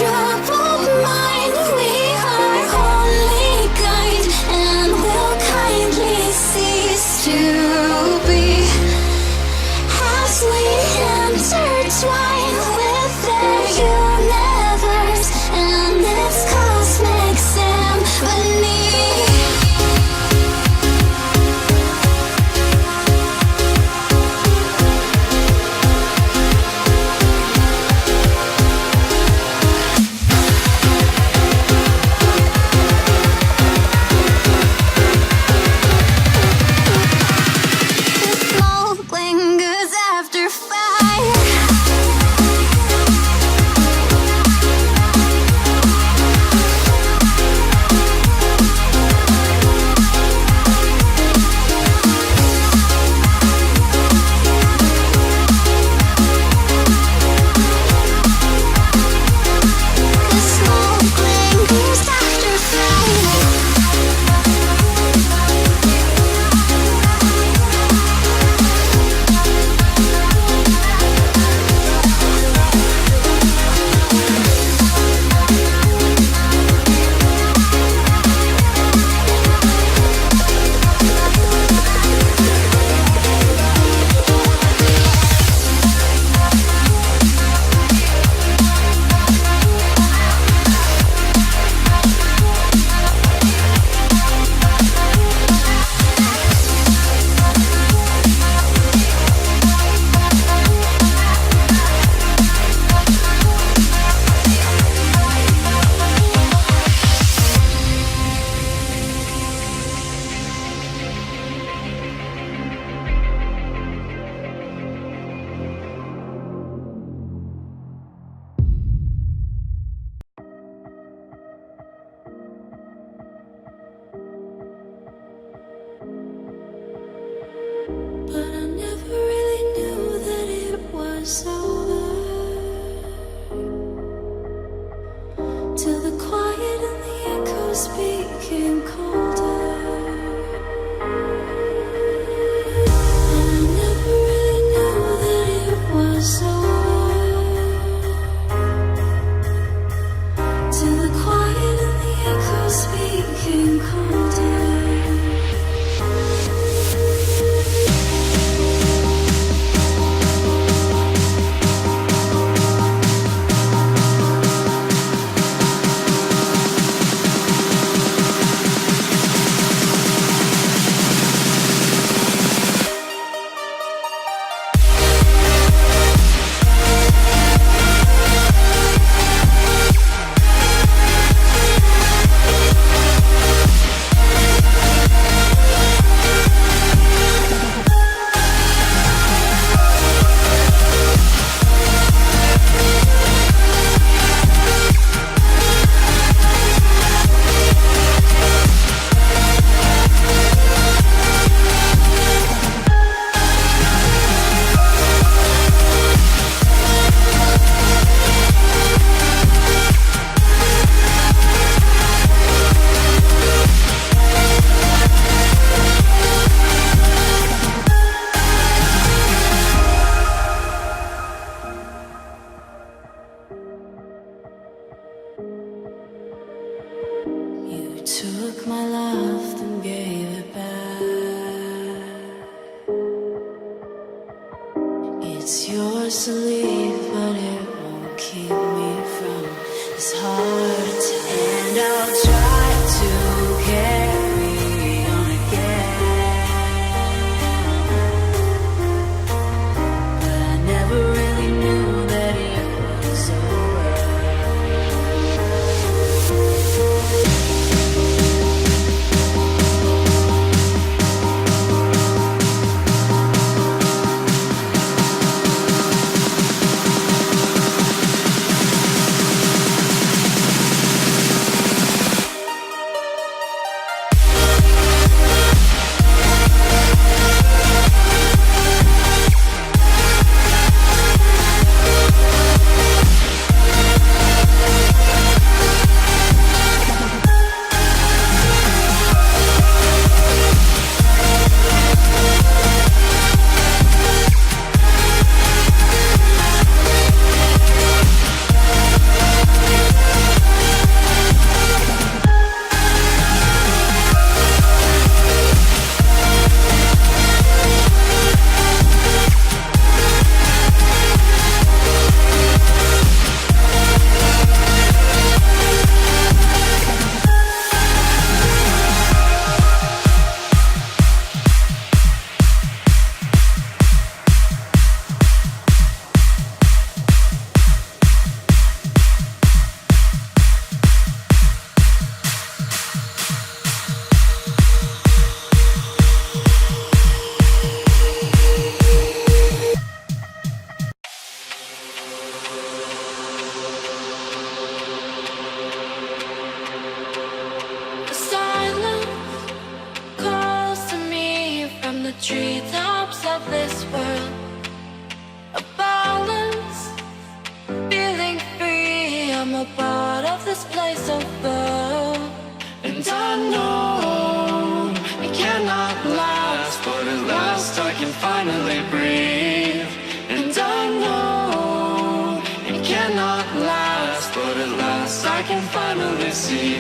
troubled mind, we are only guide, and will kindly cease to be as we intertwine with their universe and its cosmic symphony. Smoke lingers after fire. The smoke lingers after fire. But I never really knew that it was over till the quiet and the echoes became colder. And I never really knew that it was over till the quiet and the echoes became colder. You took my love and gave it back. It's yours to leave, but it won't keep me from this heart attack. And I'll try to carry on again, but I never really knew that it was over. this place above. And I know it cannot last, but at last I can finally breathe. And I know it cannot last, but at last I can finally see.